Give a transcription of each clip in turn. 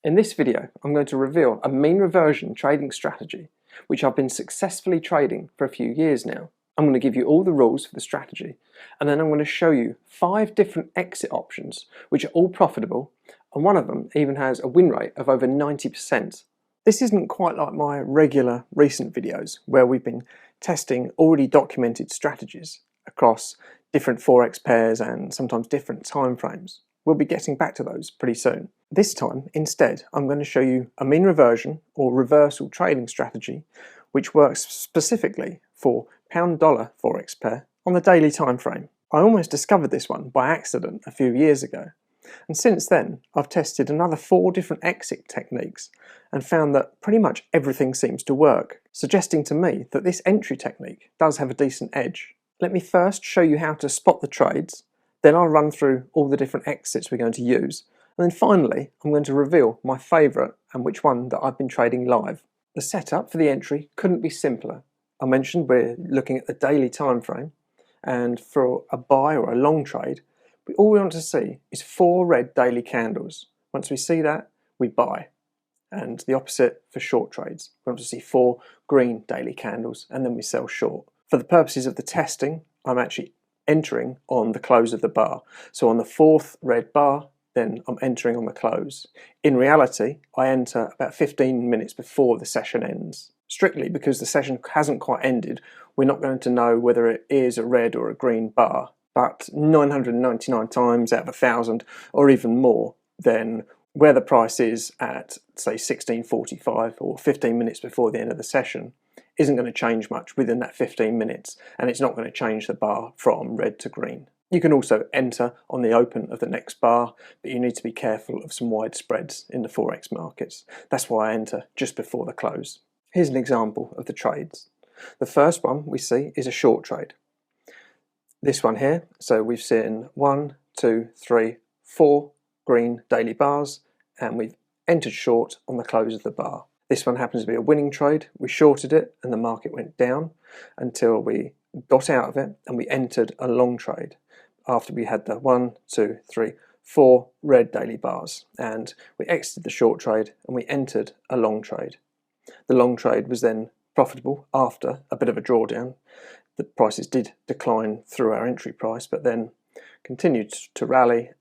In this video, I'm going to reveal a mean reversion trading strategy, which I've been successfully trading for a few years now. I'm going to give you all the rules for the strategy, and then I'm going to show you 5 different exit options, which are all profitable, and one of them even has a win rate of over 90%. This isn't quite like my regular recent videos, where we've been testing already documented strategies across different forex pairs and sometimes different time frames. We'll be getting back to those pretty soon. This time, instead, I'm going to show you a mean reversion or reversal trading strategy which works specifically for pound-dollar forex pair on the daily time frame. I almost discovered this one by accident a few years ago, and since then I've tested another 4 different exit techniques and found that pretty much everything seems to work, suggesting to me that this entry technique does have a decent edge. Let me first show you how to spot the trades, then I'll run through all the different exits we're going to use, and then finally I'm going to reveal my favourite and which one that I've been trading live. The setup for the entry couldn't be simpler. I mentioned we're looking at the daily time frame, and for a buy or a long trade, all we want to see is 4 red daily candles. Once we see that, we buy. And the opposite for short trades. We want to see 4 green daily candles and then we sell short. For the purposes of the testing, I'm actually entering on the close of the bar. So on the 4th red bar, then I'm entering on the close. In reality, I enter about 15 minutes before the session ends. Strictly because the session hasn't quite ended, we're not going to know whether it is a red or a green bar. But 999 times out of 1,000 or even more, then where the price is at, say, 16:45 or 15 minutes before the end of the session isn't going to change much within that 15 minutes, and it's not going to change the bar from red to green. You can also enter on the open of the next bar, but you need to be careful of some wide spreads in the forex markets. That's why I enter just before the close. Here's an example of the trades. The first one we see is a short trade. This one here, so we've seen 1, 2, 3, 4 green daily bars, and we've entered short on the close of the bar. This one happens to be a winning trade. We shorted it and the market went down until we got out of it and we entered a long trade after we had the 1, 2, 3, 4 red daily bars, and we exited the short trade and we entered a long trade. The long trade was then profitable after a bit of a drawdown. The prices did decline through our entry price, but then continued to rally.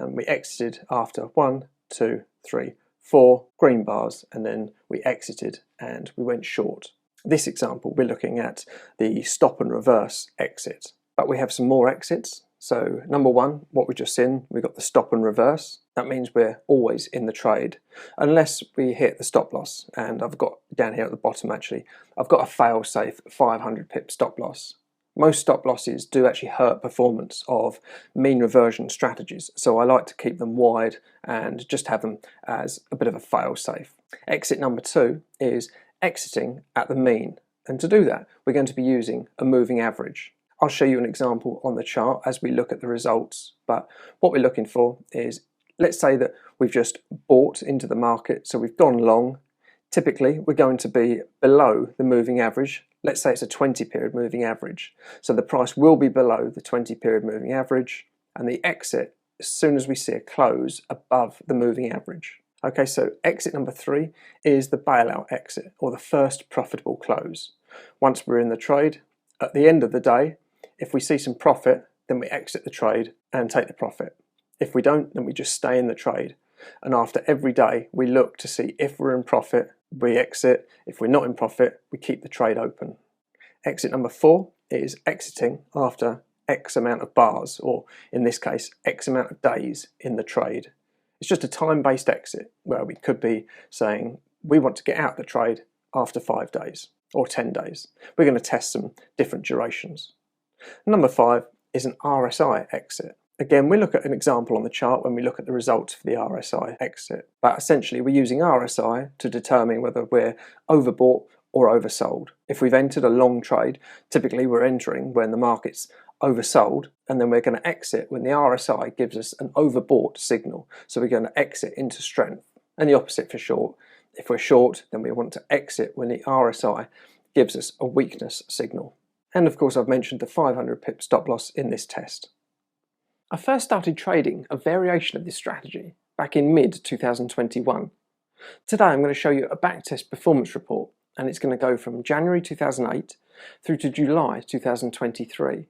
We exited after 1, 2, 3, 4 green bars, and then we exited and we went short. This example, we're looking at the stop and reverse exit, but we have some more exits. So number 1, what we just seen, we got the stop and reverse. That means we're always in the trade, unless we hit the stop loss. And I've got down here at the bottom actually, I've got a fail-safe 500 pip stop loss. Most stop losses do actually hurt performance of mean reversion strategies, so I like to keep them wide and just have them as a bit of a fail-safe. Exit number 2 is exiting at the mean, and to do that we're going to be using a moving average. I'll show you an example on the chart as we look at the results, but what we're looking for is, let's say that we've just bought into the market, so we've gone long. Typically we're going to be below the moving average. Let's say it's a 20 period moving average, so the price will be below the 20 period moving average, and the exit as soon as we see a close above the moving average. Okay, so exit number 3 is the bailout exit, or the first profitable close. Once we're in the trade, at the end of the day, if we see some profit, then we exit the trade and take the profit. If we don't, then we just stay in the trade. And after every day, we look to see if we're in profit, we exit. If we're not in profit, we keep the trade open. Exit number 4 is exiting after X amount of bars, or in this case, X amount of days in the trade. It's just a time-based exit where we could be saying we want to get out of the trade after 5 days or 10 days. We're going to test some different durations. Number 5 is an RSI exit. Again, we look at an example on the chart when we look at the results for the RSI exit. But essentially, we're using RSI to determine whether we're overbought or oversold. If we've entered a long trade, typically we're entering when the market's oversold, and then we're going to exit when the RSI gives us an overbought signal. So we're going to exit into strength. And the opposite for short. If we're short, then we want to exit when the RSI gives us a weakness signal. And of course, I've mentioned the 500 pip stop loss in this test. I first started trading a variation of this strategy back in mid-2021. Today I'm going to show you a backtest performance report, and it's going to go from January 2008 through to July 2023.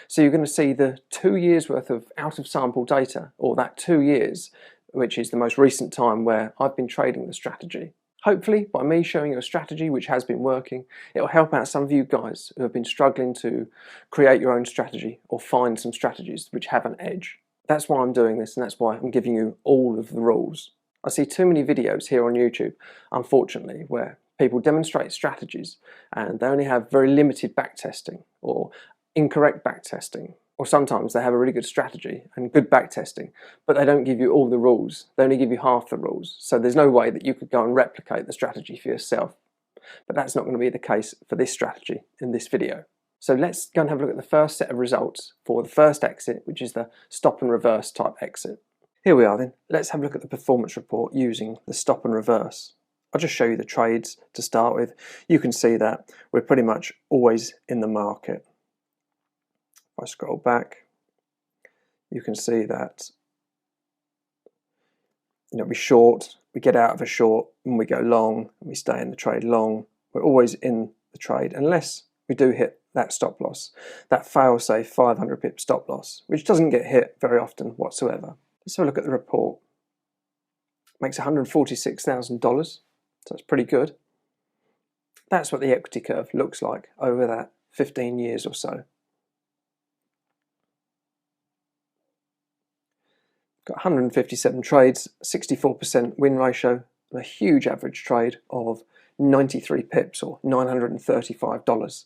So you're going to see the 2 years worth of out of sample data, or that 2 years, which is the most recent time where I've been trading the strategy. Hopefully, by me showing you a strategy which has been working, it'll help out some of you guys who have been struggling to create your own strategy or find some strategies which have an edge. That's why I'm doing this, and that's why I'm giving you all of the rules. I see too many videos here on YouTube, unfortunately, where people demonstrate strategies and they only have very limited backtesting or incorrect backtesting. Or sometimes they have a really good strategy and good backtesting, but they don't give you all the rules. They only give you half the rules. So there's no way that you could go and replicate the strategy for yourself. But that's not going to be the case for this strategy in this video. So let's go and have a look at the first set of results for the first exit, which is the stop and reverse type exit. Here we are then. Let's have a look at the performance report using the stop and reverse. I'll just show you the trades to start with. You can see that we're pretty much always in the market. If I scroll back, you can see that we short, we get out of a short, and we go long, and we stay in the trade long. We're always in the trade unless we do hit that stop loss, that fail-safe 500 pip stop loss, which doesn't get hit very often whatsoever. Let's have a look at the report. Makes $146,000, so that's pretty good. That's what the equity curve looks like over that 15 years or so. Got 157 trades, 64% win ratio, and a huge average trade of 93 pips or $935.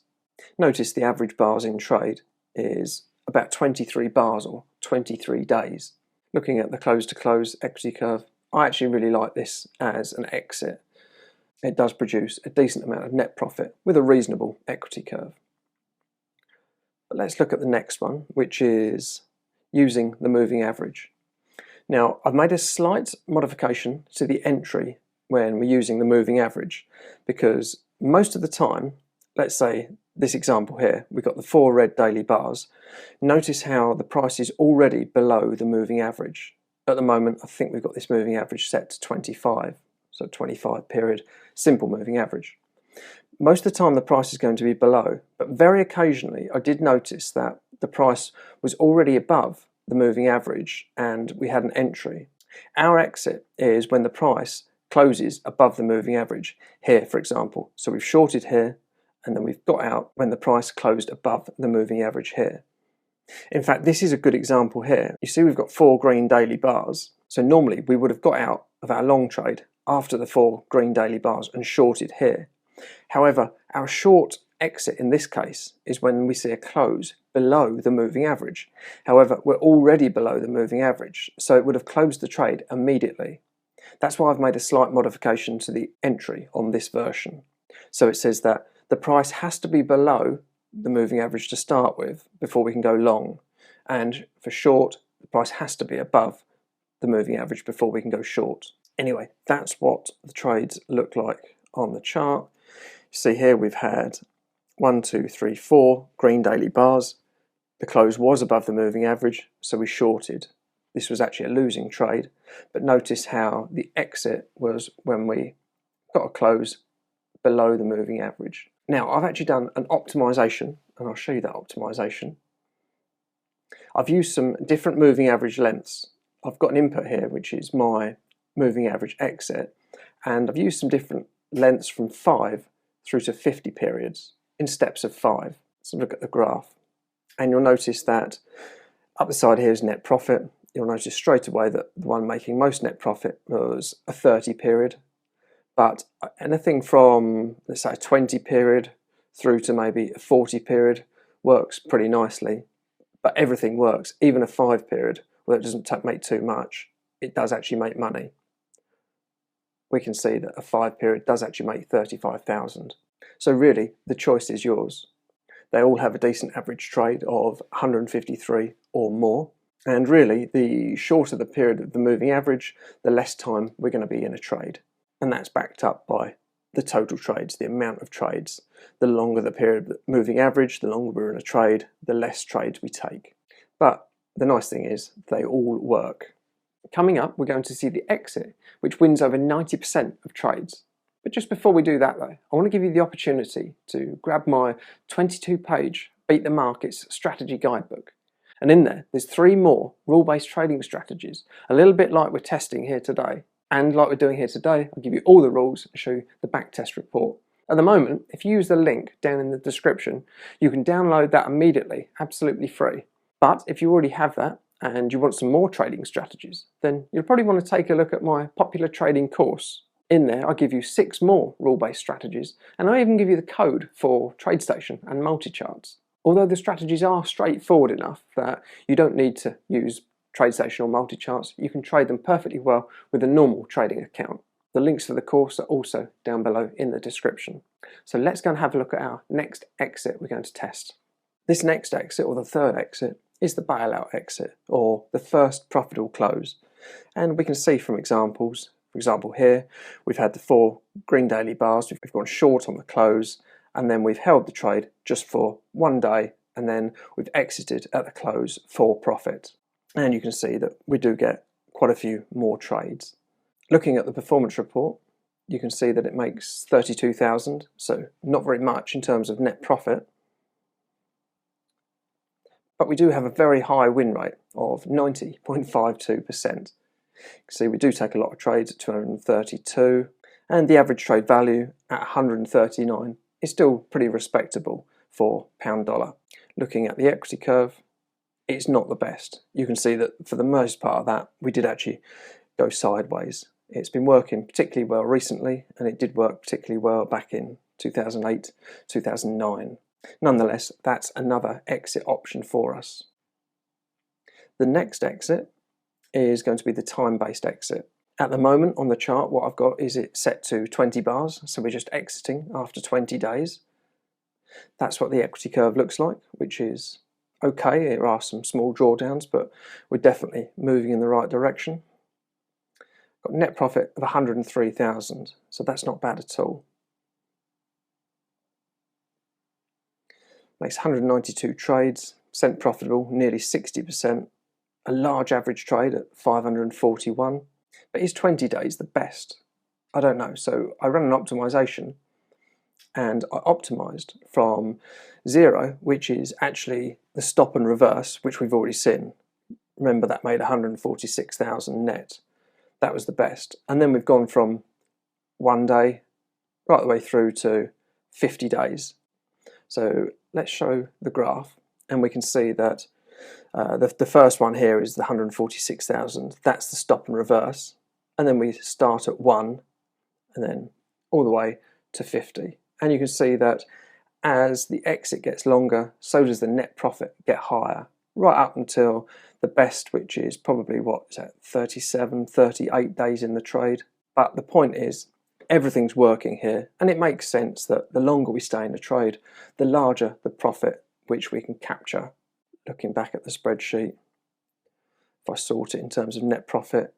Notice the average bars in trade is about 23 bars or 23 days. Looking at the close to close equity curve, I actually really like this as an exit. It does produce a decent amount of net profit with a reasonable equity curve. But let's look at the next one, which is using the moving average. Now, I've made a slight modification to the entry when we're using the moving average, because most of the time, let's say this example here, we've got the 4 red daily bars. Notice how the price is already below the moving average. At the moment, I think we've got this moving average set to 25, so 25 period, simple moving average. Most of the time the price is going to be below, but very occasionally I did notice that the price was already above the moving average and we had an entry. Our exit is when the price closes above the moving average. Here, for example, so we've shorted here and then we've got out when the price closed above the moving average here. In fact, this is a good example here. You see we've got 4 green daily bars, so normally we would have got out of our long trade after the 4 green daily bars and shorted here. However, our short exit in this case is when we see a close below the moving average. However, we're already below the moving average, so it would have closed the trade immediately. That's why I've made a slight modification to the entry on this version. So it says that the price has to be below the moving average to start with before we can go long, and for short the price has to be above the moving average before we can go short. Anyway, that's what the trades look like on the chart. You see here we've had 1, 2, 3, 4 green daily bars. The close was above the moving average, so we shorted. This was actually a losing trade, but notice how the exit was when we got a close below the moving average. Now, I've actually done an optimization, and I'll show you that optimization. I've used some different moving average lengths. I've got an input here, which is my moving average exit, and I've used some different lengths from 5 through to 50 periods in steps of 5. So look at the graph, and you'll notice that up the side here is net profit. You'll notice straight away that the one making most net profit was a 30 period, but anything from, let's say, a 20 period through to maybe a 40 period works pretty nicely. But everything works, even a 5 period, although it doesn't make too much, it does actually make money. We can see that a 5 period does actually make 35,000. So really, the choice is yours. They all have a decent average trade of 153 or more. And really, the shorter the period of the moving average, the less time we're going to be in a trade. And that's backed up by the total trades, the amount of trades. The longer the period of moving average, the longer we're in a trade, the less trades we take. But the nice thing is they all work. Coming up, we're going to see the exit, which wins over 90% of trades. But just before we do that though, I want to give you the opportunity to grab my 22-page Beat the Markets strategy guidebook. And in there's 3 more rule-based trading strategies, a little bit like we're testing here today. And like we're doing here today, I'll give you all the rules and show you the backtest report. At the moment, if you use the link down in the description, you can download that immediately, absolutely free. But if you already have that and you want some more trading strategies, then you'll probably want to take a look at my popular trading course. In there, I give you 6 more rule-based strategies, and I even give you the code for TradeStation and MultiCharts. Although the strategies are straightforward enough that you don't need to use TradeStation or MultiCharts, you can trade them perfectly well with a normal trading account. The links for the course are also down below in the description. So let's go and have a look at our next exit we're going to test. This next exit, or the third exit, is the bailout exit, or the first profitable close. And we can see from examples, for example here, we've had the 4 green daily bars, we've gone short on the close, and then we've held the trade just for 1 day, and then we've exited at the close for profit. And you can see that we do get quite a few more trades. Looking at the performance report, you can see that it makes 32,000, so not very much in terms of net profit. But we do have a very high win rate of 90.52%. You can see we do take a lot of trades at 232, and the average trade value at 139 is still pretty respectable for pound dollar. Looking at the equity curve, it's not the best. You can see that for the most part of that, we did actually go sideways. It's been working particularly well recently, and it did work particularly well back in 2008, 2009. Nonetheless, that's another exit option for us. The next exit is going to be the time-based exit. At the moment on the chart, what I've got is it set to 20 bars, so we're just exiting after 20 days. That's what the equity curve looks like, which is okay. There are some small drawdowns, but we're definitely moving in the right direction. Got net profit of 103,000, so that's not bad at all. Makes 192 trades, percent profitable, nearly 60%. A large average trade at 541. But is 20 days the best? I don't know. So I ran an optimization, and I optimized from 0, which is actually the stop and reverse, which we've already seen. Remember, that made 146,000 net. That was the best. And then we've gone from 1 day right the way through to 50 days. So let's show the graph, and we can see that the first one here is the 146,000. That's the stop and reverse. And then we start at 1 and then all the way to 50. And you can see that as the exit gets longer, so does the net profit get higher, right up until the best, which is probably, what is that, 37, 38 days in the trade. But the point is, everything's working here, and it makes sense that the longer we stay in the trade, the larger the profit which we can capture. Looking back at the spreadsheet, if I sort it in terms of net profit,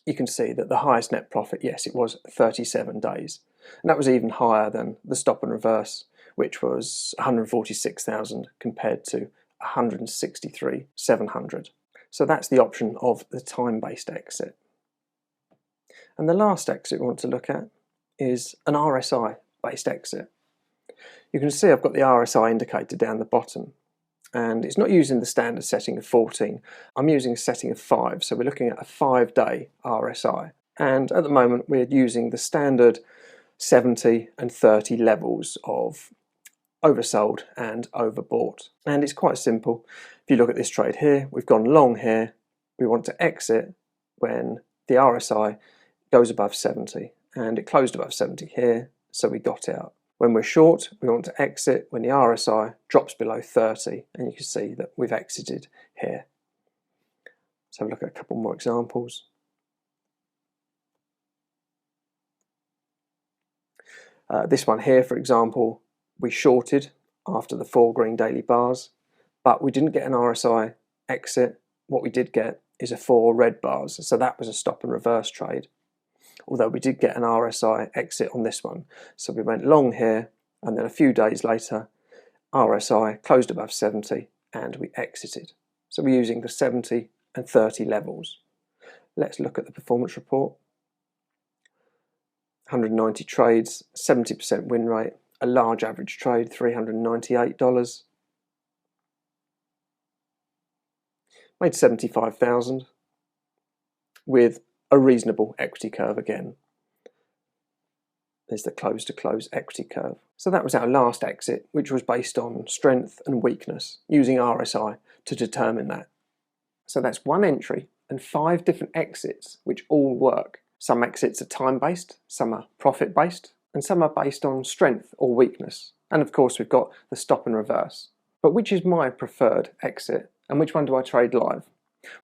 you can see that the highest net profit, yes, it was 37 days. And that was even higher than the stop and reverse, which was 146,000 compared to 163,700. So that's the option of the time-based exit. And the last exit we want to look at is an RSI-based exit. You can see I've got the RSI indicator down the bottom, and it's not using the standard setting of 14. I'm using a setting of 5, so we're looking at a 5-day RSI. And at the moment we're using the standard 70 and 30 levels of oversold and overbought. And it's quite simple. If you look at this trade here, we've gone long here. We want to exit when the RSI goes above 70, and it closed above 70 here, so we got out. When we're short, we want to exit when the RSI drops below 30, and you can see that we've exited here. Let's have a look at a couple more examples. This one here, for example, we shorted after the 4 green daily bars, but we didn't get an RSI exit. What we did get is a 4 red bars, so that was a stop and reverse trade. Although we did get an RSI exit on this one. So we went long here, and then a few days later, RSI closed above 70 and we exited. So we're using the 70 and 30 levels. Let's look at the performance report. 190 trades, 70% win rate, a large average trade, $398. Made 75,000 with a reasonable equity curve again. There's the close to close equity curve. So that was our last exit, which was based on strength and weakness, using RSI to determine that. So that's one entry and 5 different exits, which all work. Some exits are time-based, some are profit-based, and some are based on strength or weakness. And of course, we've got the stop and reverse. But which is my preferred exit, and which one do I trade live?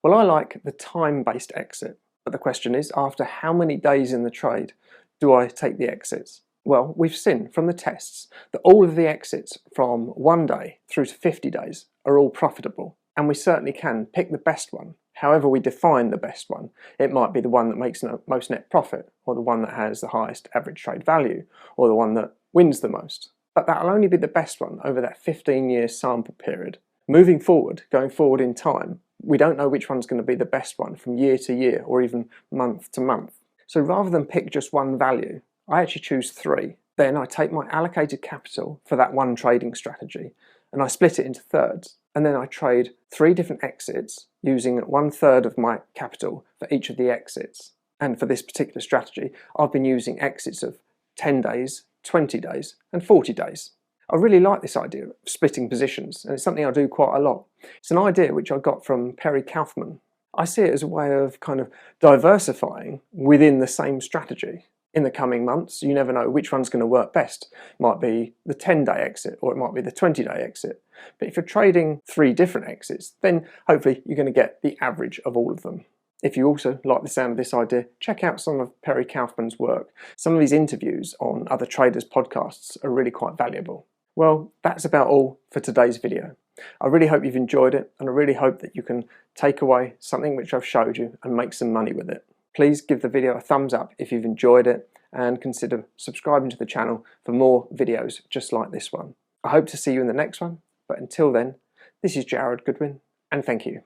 Well, I like the time-based exit. But the question is, after how many days in the trade do I take the exits? Well, we've seen from the tests that all of the exits from 1 day through to 50 days are all profitable. And we certainly can pick the best one. However we define the best one, it might be the one that makes the most net profit, or the one that has the highest average trade value, or the one that wins the most. But that'll only be the best one over that 15-year sample period. Moving forward, going forward in time, we don't know which one's going to be the best one from year to year, or even month to month. So rather than pick just one value, I actually choose 3. Then I take my allocated capital for that one trading strategy, and I split it into thirds. And then I trade 3 different exits using 1/3 of my capital for each of the exits. And for this particular strategy, I've been using exits of 10 days, 20 days, and 40 days. I really like this idea of splitting positions, and it's something I do quite a lot. It's an idea which I got from Perry Kaufman. I see it as a way of kind of diversifying within the same strategy. In the coming months, you never know which one's going to work best. It might be the 10-day exit, or it might be the 20-day exit. But if you're trading 3 different exits, then hopefully you're going to get the average of all of them. If you also like the sound of this idea, check out some of Perry Kaufman's work. Some of his interviews on other traders' podcasts are really quite valuable. Well, that's about all for today's video. I really hope you've enjoyed it, and I really hope that you can take away something which I've showed you and make some money with it. Please give the video a thumbs up if you've enjoyed it, and consider subscribing to the channel for more videos just like this one. I hope to see you in the next one, but until then, this is Jared Goodwin, and thank you.